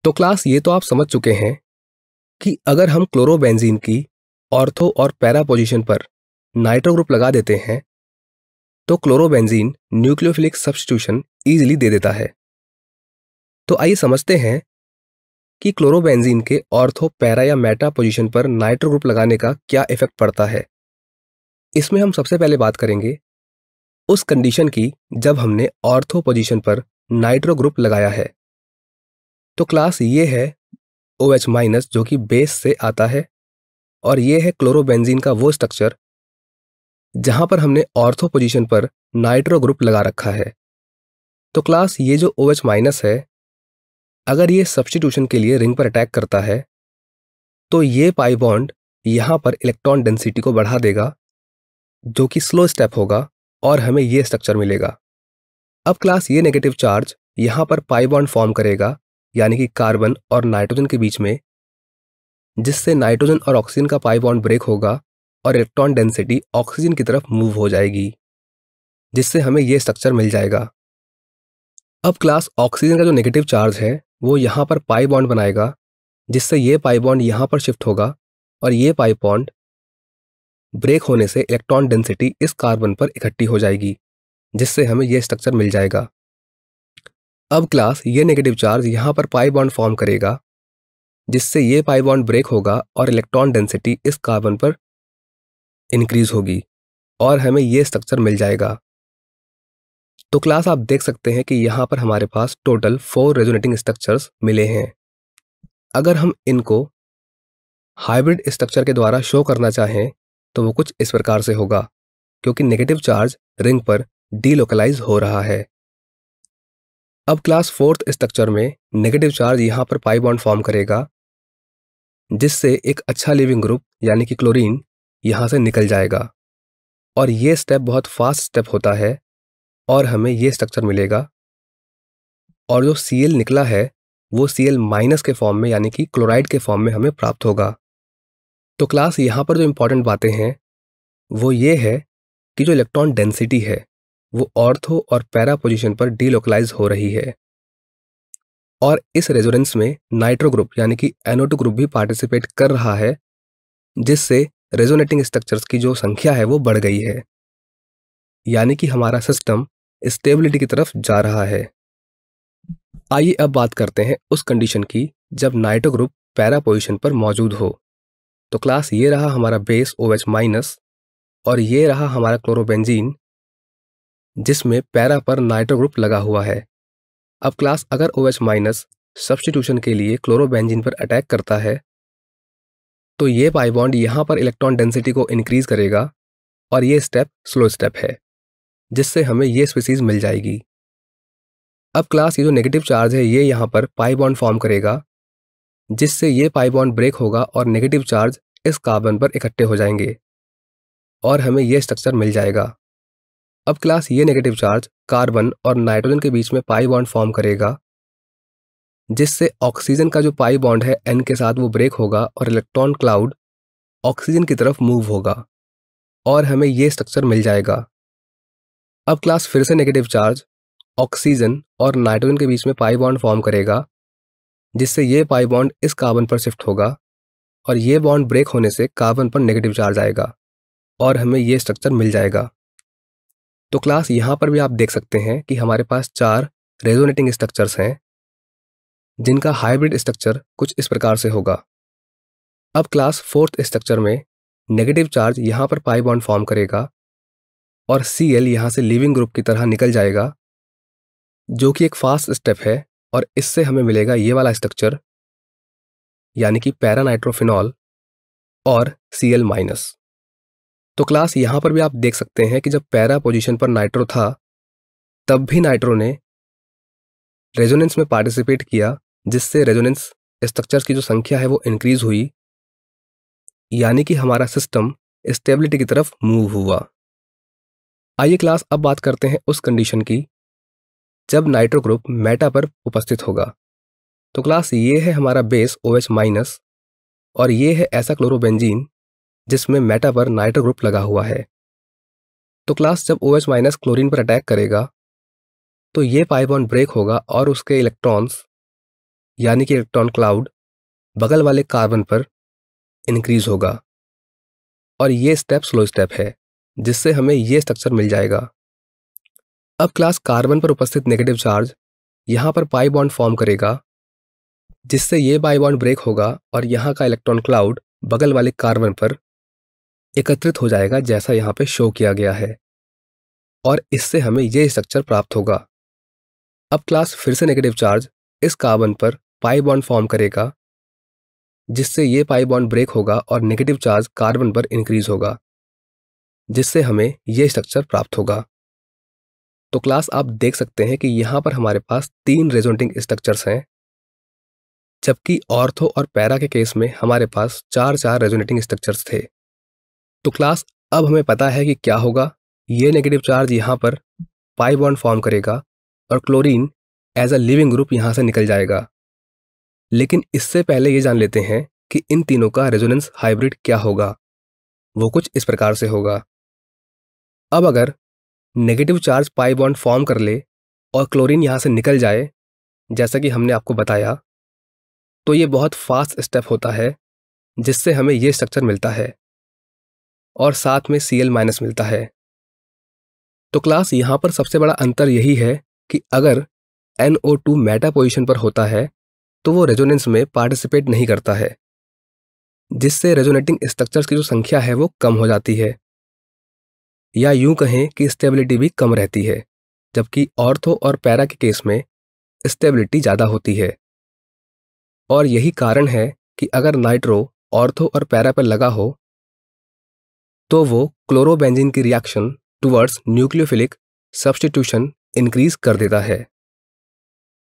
तो क्लास ये तो आप समझ चुके हैं कि अगर हम क्लोरोबेंजीन की ऑर्थो और पैरा पोजीशन पर नाइट्रो ग्रुप लगा देते हैं तो क्लोरोबेंजीन न्यूक्लियोफिलिक सब्स्टिट्यूशन इजीली दे देता है। तो आइए समझते हैं कि क्लोरोबेंजीन के ऑर्थो पैरा या मेटा पोजीशन पर नाइट्रो ग्रुप लगाने का क्या इफेक्ट पड़ता है। इसमें हम सबसे पहले बात करेंगे उस कंडीशन की जब हमने ऑर्थो पोजीशन पर नाइट्रो ग्रुप लगाया है। तो क्लास ये है OH- जो कि बेस से आता है और ये है क्लोरोबेंजीन का वो स्ट्रक्चर जहां पर हमने ऑर्थो पोजीशन पर नाइट्रो ग्रुप लगा रखा है। तो क्लास ये जो OH- है अगर ये सब्स्टिट्यूशन के लिए रिंग पर अटैक करता है तो ये पाई बॉन्ड यहां पर इलेक्ट्रॉन डेंसिटी को बढ़ा देगा जो कि स्लो स्टेप होगा और हमें ये स्ट्रक्चर मिलेगा। अब क्लास ये नेगेटिव चार्ज यहां पर पाई बॉन्ड फॉर्म करेगा यानी कि कार्बन और नाइट्रोजन के बीच में, जिससे नाइट्रोजन और ऑक्सीजन का पाई बॉन्ड ब्रेक होगा और इलेक्ट्रॉन डेंसिटी ऑक्सीजन की तरफ मूव हो जाएगी, जिससे हमें ये स्ट्रक्चर मिल जाएगा। अब क्लास ऑक्सीजन का जो नेगेटिव चार्ज है वो यहाँ पर पाई बॉन्ड बनाएगा, जिससे ये पाई बॉन्ड यहाँ पर शिफ्ट होगा और ये पाई बॉन्ड ब्रेक होने से इलेक्ट्रॉन डेंसिटी इस कार्बन पर इकट्ठी हो जाएगी, जिससे हमें ये स्ट्रक्चर मिल जाएगा। अब क्लास ये नेगेटिव चार्ज यहाँ पर पाई बॉन्ड फॉर्म करेगा, जिससे ये पाई बॉन्ड ब्रेक होगा और इलेक्ट्रॉन डेंसिटी इस कार्बन पर इंक्रीज होगी और हमें ये स्ट्रक्चर मिल जाएगा। तो क्लास आप देख सकते हैं कि यहाँ पर हमारे पास टोटल 4 रेजोनेटिंग स्ट्रक्चर्स मिले हैं। अगर हम इनको हाइब्रिड स्ट्रक्चर के द्वारा शो करना चाहें तो वो कुछ इस प्रकार से होगा, क्योंकि नेगेटिव चार्ज रिंग पर डीलोकलाइज हो रहा है। अब क्लास 4th स्ट्रक्चर में नेगेटिव चार्ज यहाँ पर पाई बॉन्ड फॉर्म करेगा, जिससे एक अच्छा लिविंग ग्रुप यानी कि क्लोरीन यहाँ से निकल जाएगा और ये स्टेप बहुत फास्ट स्टेप होता है और हमें ये स्ट्रक्चर मिलेगा। और जो Cl निकला है वो Cl- के फॉर्म में यानी कि क्लोराइड के फॉर्म में हमें प्राप्त होगा। तो क्लास यहाँ पर जो इंपॉर्टेंट बातें हैं वो ये है कि जो इलेक्ट्रॉन डेंसिटी है वो ऑर्थो और पैरा पोजीशन पर डीलोकलाइज हो रही है और इस रेजोनेंस में नाइट्रो ग्रुप यानी कि NO2 ग्रुप भी पार्टिसिपेट कर रहा है, जिससे रेजोनेटिंग स्ट्रक्चर्स की जो संख्या है वो बढ़ गई है, यानी कि हमारा सिस्टम स्टेबिलिटी की तरफ जा रहा है। आइए अब बात करते हैं उस कंडीशन की जब नाइट्रो ग्रुप पैरा पोजीशन पर मौजूद हो। तो क्लास ये रहा हमारा बेस OH- और ये रहा हमारा क्लोरोबेंजीन, जिसमें पैरा पर नाइट्रो ग्रुप लगा हुआ है। अब क्लास अगर OH- सब्स्टिट्यूशन के लिए क्लोरोबेंजीन पर अटैक करता है तो ये पाई बॉन्ड यहाँ पर इलेक्ट्रॉन डेंसिटी को इंक्रीज करेगा और ये स्टेप स्लो स्टेप है, जिससे हमें ये स्पीसीज मिल जाएगी। अब क्लास ये जो नेगेटिव चार्ज है ये यहाँ पर पाई बॉन्ड फॉर्म करेगा, जिससे ये पाई बॉन्ड ब्रेक होगा और नेगेटिव चार्ज इस कार्बन पर इकट्ठे हो जाएंगे और हमें ये स्ट्रक्चर मिल जाएगा। अब क्लास ये नेगेटिव चार्ज कार्बन और नाइट्रोजन के बीच में पाई बॉन्ड फॉर्म करेगा, जिससे ऑक्सीजन का जो पाई बॉन्ड है N के साथ वो ब्रेक होगा और इलेक्ट्रॉन क्लाउड ऑक्सीजन की तरफ मूव होगा और हमें ये स्ट्रक्चर मिल जाएगा। अब क्लास फिर से नेगेटिव चार्ज ऑक्सीजन और नाइट्रोजन के बीच में पाई बॉन्ड फॉर्म करेगा, जिससे ये पाई बॉन्ड इस कार्बन पर शिफ्ट होगा और ये बॉन्ड ब्रेक होने से कार्बन पर नेगेटिव चार्ज आएगा और हमें ये स्ट्रक्चर मिल जाएगा। तो क्लास यहाँ पर भी आप देख सकते हैं कि हमारे पास 4 रेजोनेटिंग स्ट्रक्चर्स हैं, जिनका हाइब्रिड स्ट्रक्चर कुछ इस प्रकार से होगा। अब क्लास 4th स्ट्रक्चर में नेगेटिव चार्ज यहाँ पर पाई बॉन्ड फॉर्म करेगा और Cl यहाँ से लिविंग ग्रुप की तरह निकल जाएगा, जो कि एक फास्ट स्टेप है और इससे हमें मिलेगा ये वाला स्ट्रक्चर यानी कि पैरानाइट्रोफिनॉल और Cl-। तो क्लास यहाँ पर भी आप देख सकते हैं कि जब पैरा पोजीशन पर नाइट्रो था तब भी नाइट्रो ने रेजोनेंस में पार्टिसिपेट किया, जिससे रेजोनेंस स्ट्रक्चर्स की जो संख्या है वो इंक्रीज हुई, यानी कि हमारा सिस्टम स्टेबिलिटी की तरफ मूव हुआ। आइए क्लास अब बात करते हैं उस कंडीशन की जब नाइट्रो ग्रुप मेटा पर उपस्थित होगा। तो क्लास ये है हमारा बेस OH- और ये है ऐसा क्लोरोबेंजीन जिसमें मेटा पर नाइट्रो ग्रुप लगा हुआ है। तो क्लास जब OH- क्लोरीन पर अटैक करेगा तो ये पाई बॉन्ड ब्रेक होगा और उसके इलेक्ट्रॉन्स यानी कि इलेक्ट्रॉन क्लाउड बगल वाले कार्बन पर इंक्रीज होगा। और ये स्टेप स्लो स्टेप है, जिससे हमें ये स्ट्रक्चर मिल जाएगा। अब क्लास कार्बन पर उपस्थित नेगेटिव चार्ज यहाँ पर पाई बॉन्ड फॉर्म करेगा, जिससे ये पाई बॉन्ड ब्रेक होगा और यहाँ का इलेक्ट्रॉन क्लाउड बगल वाले कार्बन पर एकत्रित हो जाएगा, जैसा यहाँ पे शो किया गया है। और इससे हमें ये स्ट्रक्चर प्राप्त होगा। अब क्लास फिर से नेगेटिव चार्ज इस कार्बन पर पाई बॉन्ड फॉर्म करेगा, जिससे ये पाई बॉन्ड ब्रेक होगा और नेगेटिव चार्ज कार्बन पर इंक्रीज होगा, जिससे हमें ये स्ट्रक्चर प्राप्त होगा। तो क्लास आप देख सकते हैं कि यहाँ पर हमारे पास 3 रेजोनेटिंग स्ट्रक्चर्स हैं, जबकि ऑर्थो और पैरा के केस में हमारे पास 4 रेजोनेटिंग स्ट्रक्चर्स थे। तो क्लास अब हमें पता है कि क्या होगा। ये नेगेटिव चार्ज यहाँ पर पाई बॉन्ड फॉर्म करेगा और chlorine as a living group यहाँ से निकल जाएगा। लेकिन इससे पहले ये जान लेते हैं कि इन तीनों का रेजोनेंस हाइब्रिड क्या होगा। वो कुछ इस प्रकार से होगा। अब अगर negative charge pi bond form कर ले और क्लोरीन यहाँ से निकल जाए, जैसा कि हमने आपको बताया, तो ये बहुत फास्ट स्टेप होता है, जिससे हमें ये स्ट्रक्चर मिलता है और साथ में Cl- मिलता है। तो क्लास यहाँ पर सबसे बड़ा अंतर यही है कि अगर NO2 मेटा पोजीशन पर होता है तो वो रेजोनेंस में पार्टिसिपेट नहीं करता है, जिससे रेजोनेटिंग स्ट्रक्चर्स की जो संख्या है वो कम हो जाती है, या यूं कहें कि स्टेबिलिटी भी कम रहती है। जबकि ऑर्थो और पैरा के केस में स्टेबिलिटी ज़्यादा होती है। और यही कारण है कि अगर नाइट्रो ऑर्थो और पैरा पर लगा हो तो वो क्लोरोबेंजीन की reaction towards nucleophilic substitution increase कर देता है।